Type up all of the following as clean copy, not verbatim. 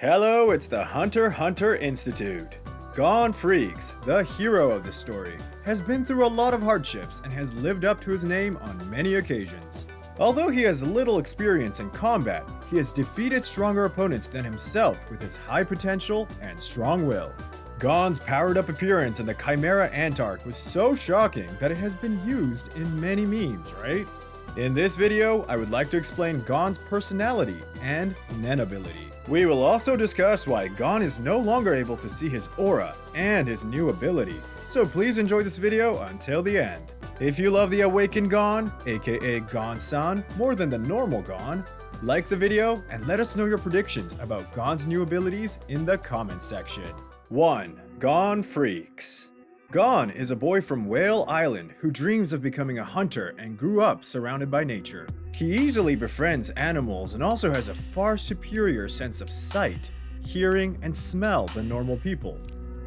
Hello, it's the Hunter x Hunter Institute. Gon Freecss, the hero of the story, has been through a lot of hardships and has lived up to his name on many occasions. Although he has little experience in combat, he has defeated stronger opponents than himself with his high potential and strong will. Gon's powered-up appearance in the Chimera Ant Arc was so shocking that it has been used in many memes, right? In this video, I would like to explain Gon's personality and Nen ability. We will also discuss why Gon is no longer able to see his aura and his new ability, so please enjoy this video until the end. If you love the Awakened Gon, aka Gon-san, more than the normal Gon, like the video and let us know your predictions about Gon's new abilities in the comments section. 1. Gon Freecss. Gon is a boy from Whale Island who dreams of becoming a hunter and grew up surrounded by nature. He easily befriends animals and also has a far superior sense of sight, hearing, and smell than normal people.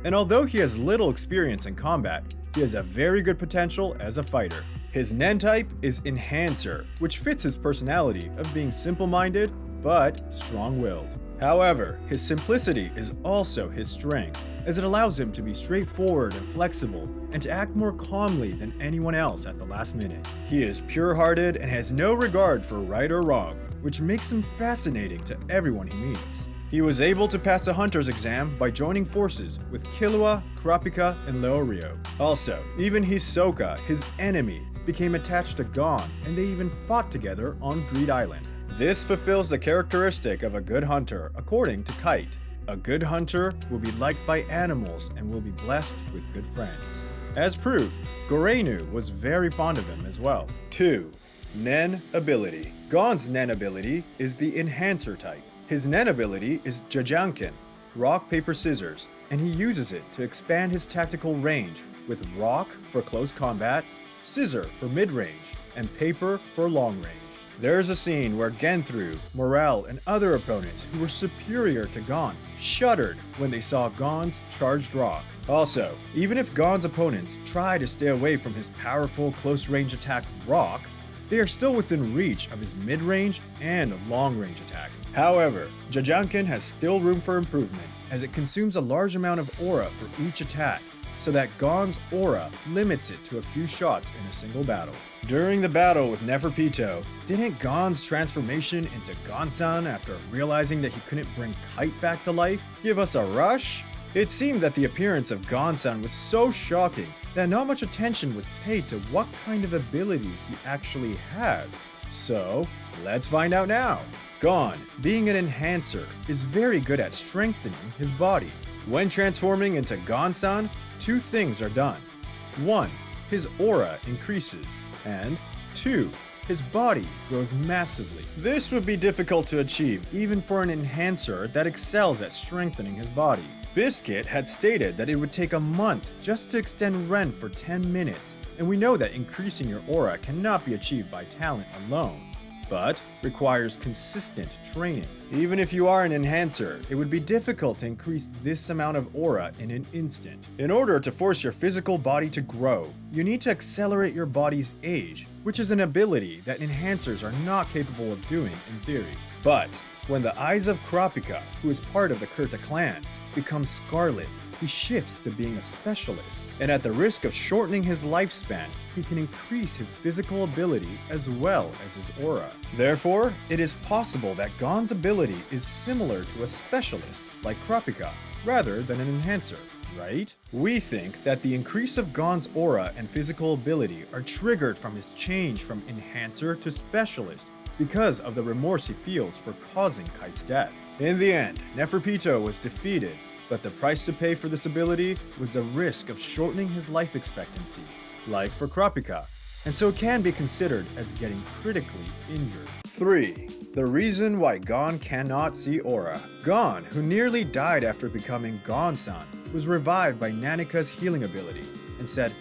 And although he has little experience in combat, he has a very good potential as a fighter. His Nen type is Enhancer, which fits his personality of being simple-minded but strong-willed. However, his simplicity is also his strength, as it allows him to be straightforward and flexible, and to act more calmly than anyone else at the last minute. He is pure-hearted and has no regard for right or wrong, which makes him fascinating to everyone he meets. He was able to pass the hunter's exam by joining forces with Killua, Kurapika, and Leorio. Also, even Hisoka, his enemy, became attached to Gon, and they even fought together on Greed Island. This fulfills the characteristic of a good hunter, according to Kite. A good hunter will be liked by animals and will be blessed with good friends. As proof, Gorenu was very fond of him as well. 2. Nen ability. Gon's Nen ability is the Enhancer type. His Nen ability is Jajanken, rock, paper, scissors, and he uses it to expand his tactical range with rock for close combat, scissor for mid-range, and paper for long range. There's a scene where Genthru, Morel, and other opponents who were superior to Gon shuddered when they saw Gon's charged rock. Also, even if Gon's opponents try to stay away from his powerful close-range attack rock, they are still within reach of his mid-range and long-range attack. However, Jajanken has still room for improvement, as it consumes a large amount of aura for each attack, so that Gon's aura limits it to a few shots in a single battle. During the battle with Neferpito, didn't Gon's transformation into Gon-san after realizing that he couldn't bring Kite back to life give us a rush? It seemed that the appearance of Gon-san was so shocking that not much attention was paid to what kind of ability he actually has. So, let's find out now. Gon, being an enhancer, is very good at strengthening his body. When transforming into Gon-san, two things are done. 1. His aura increases, and 2. His body grows massively. This would be difficult to achieve even for an enhancer that excels at strengthening his body. Biscuit had stated that it would take a month just to extend Ren for 10 minutes, and we know that increasing your aura cannot be achieved by talent alone, but requires consistent training. Even if you are an enhancer, it would be difficult to increase this amount of aura in an instant. In order to force your physical body to grow, you need to accelerate your body's age, which is an ability that enhancers are not capable of doing in theory. But when the eyes of Kurapika, who is part of the Kurta clan, become scarlet, he shifts to being a specialist, and at the risk of shortening his lifespan, he can increase his physical ability as well as his aura. Therefore, it is possible that Gon's ability is similar to a specialist like Kurapika, rather than an enhancer, right? We think that the increase of Gon's aura and physical ability are triggered from his change from enhancer to specialist because of the remorse he feels for causing Kite's death. In the end, Neferpito was defeated, but the price to pay for this ability was the risk of shortening his life expectancy, like for Kurapika, and so it can be considered as getting critically injured. 3. The reason why Gon cannot see aura. Gon, who nearly died after becoming Gon-san, was revived by Nanika's healing ability, and said,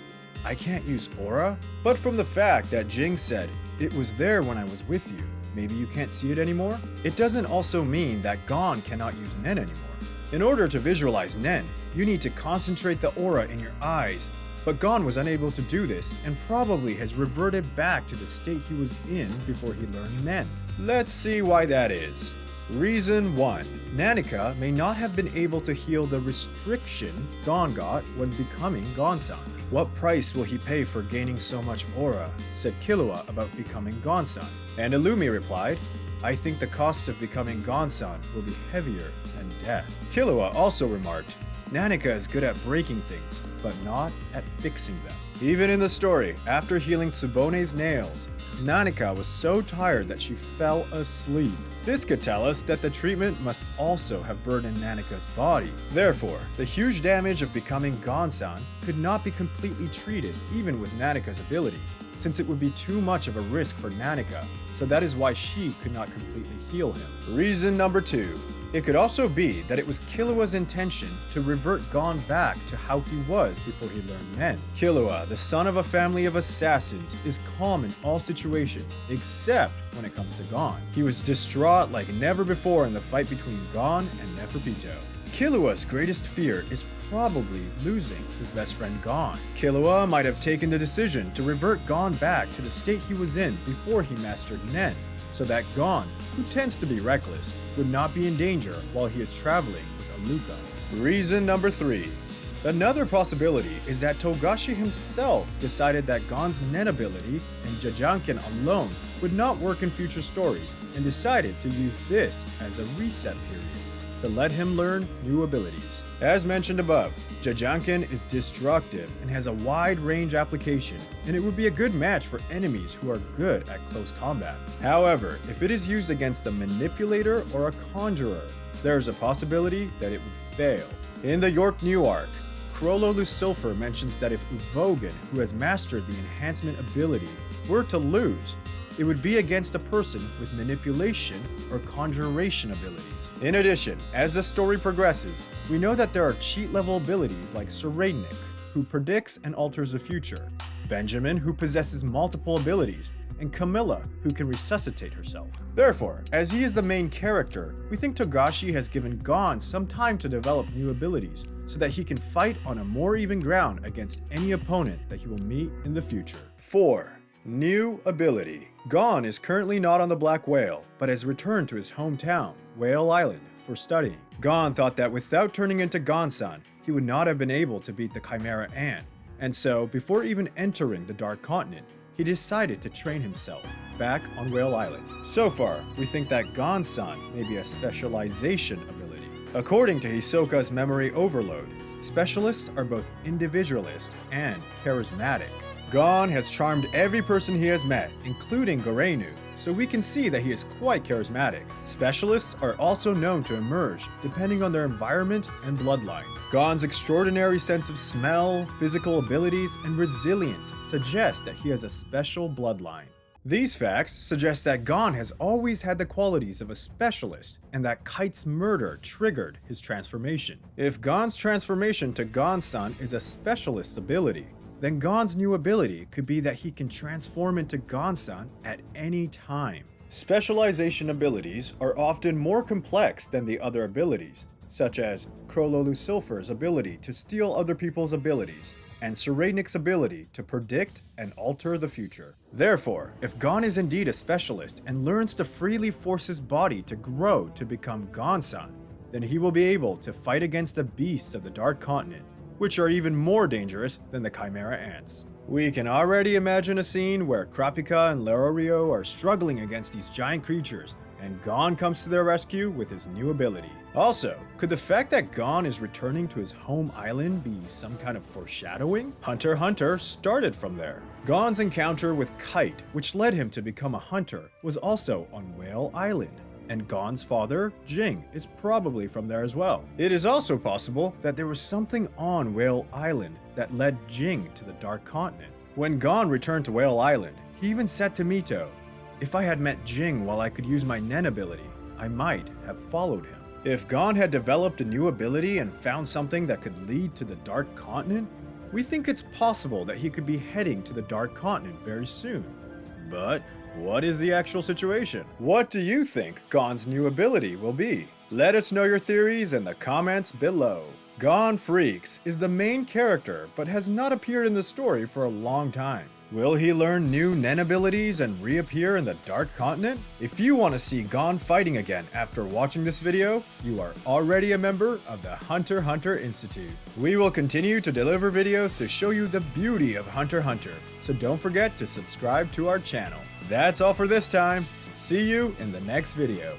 "I can't use aura?" But from the fact that Jing said, "It was there when I was with you, maybe you can't see it anymore?" It doesn't also mean that Gon cannot use Nen anymore. In order to visualize Nen, you need to concentrate the aura in your eyes, but Gon was unable to do this and probably has reverted back to the state he was in before he learned Nen. Let's see why that is. Reason 1. Nanika may not have been able to heal the restriction Gon got when becoming Gon-san. What price will he pay for gaining so much aura? Said Killua about becoming Gon-san. And Illumi replied, I think the cost of becoming Gon-san will be heavier than death. Killua also remarked, Nanika is good at breaking things, but not at fixing them. Even in the story, after healing Tsubone's nails, Nanika was so tired that she fell asleep. This could tell us that the treatment must also have burdened Nanika's body. Therefore, the huge damage of becoming Gon-san could not be completely treated even with Nanika's ability, since it would be too much of a risk for Nanika, so that is why she could not completely heal him. Reason number 2. It could also be that it was Killua's intention to revert Gon back to how he was before he learned Nen. Killua, the son of a family of assassins, is calm in all situations, except when it comes to Gon. He was distraught like never before in the fight between Gon and Neferpitou. Killua's greatest fear is probably losing his best friend Gon. Killua might have taken the decision to revert Gon back to the state he was in before he mastered Nen, so that Gon, who tends to be reckless, would not be in danger while he is traveling with Aluka. Reason number 3. Another possibility is that Togashi himself decided that Gon's Nen ability and Jajanken alone would not work in future stories and decided to use this as a reset period to let him learn new abilities. As mentioned above, Jajanken is destructive and has a wide range application, and it would be a good match for enemies who are good at close combat. However, if it is used against a manipulator or a conjurer, there is a possibility that it would fail. In the York New Arc, Crollo Lucifer mentions that if Uvogan, who has mastered the enhancement ability, were to lose, it would be against a person with manipulation or conjuration abilities. In addition, as the story progresses, we know that there are cheat-level abilities like Serednik, who predicts and alters the future, Benjamin, who possesses multiple abilities, and Camilla, who can resuscitate herself. Therefore, as he is the main character, we think Togashi has given Gon some time to develop new abilities, so that he can fight on a more even ground against any opponent that he will meet in the future. 4. New ability. Gon is currently not on the Black Whale, but has returned to his hometown, Whale Island, for studying. Gon thought that without turning into Gon-san, he would not have been able to beat the Chimera Ant, and so, before even entering the Dark Continent, he decided to train himself back on Whale Island. So far, we think that Gon-san may be a specialization ability. According to Hisoka's memory overload, specialists are both individualist and charismatic. Gon has charmed every person he has met, including Gorenu, so we can see that he is quite charismatic. Specialists are also known to emerge depending on their environment and bloodline. Gon's extraordinary sense of smell, physical abilities, and resilience suggest that he has a special bloodline. These facts suggest that Gon has always had the qualities of a specialist, and that Kite's murder triggered his transformation. If Gon's transformation to Gon-san is a specialist's ability, then Gon's new ability could be that he can transform into Gon-san at any time. Specialization abilities are often more complex than the other abilities, such as Crollo Lucifer's ability to steal other people's abilities, and Serednik's ability to predict and alter the future. Therefore, if Gon is indeed a specialist and learns to freely force his body to grow to become Gon-san, then he will be able to fight against the beasts of the Dark Continent, which are even more dangerous than the Chimera Ants. We can already imagine a scene where Kurapika and Lerorio are struggling against these giant creatures, and Gon comes to their rescue with his new ability. Also, could the fact that Gon is returning to his home island be some kind of foreshadowing? Hunter x Hunter started from there. Gon's encounter with Kite, which led him to become a hunter, was also on Whale Island. And Gon's father, Jing, is probably from there as well. It is also possible that there was something on Whale Island that led Jing to the Dark Continent. When Gon returned to Whale Island, he even said to Mito, "If I had met Jing while I could use my Nen ability, I might have followed him." If Gon had developed a new ability and found something that could lead to the Dark Continent, we think it's possible that he could be heading to the Dark Continent very soon. But what is the actual situation? What do you think Gon's new ability will be? Let us know your theories in the comments below. Gon Freecss is the main character but has not appeared in the story for a long time. Will he learn new Nen abilities and reappear in the Dark Continent? If you want to see Gon fighting again after watching this video, you are already a member of the Hunter x Hunter Institute. We will continue to deliver videos to show you the beauty of Hunter x Hunter, so don't forget to subscribe to our channel. That's all for this time. See you in the next video.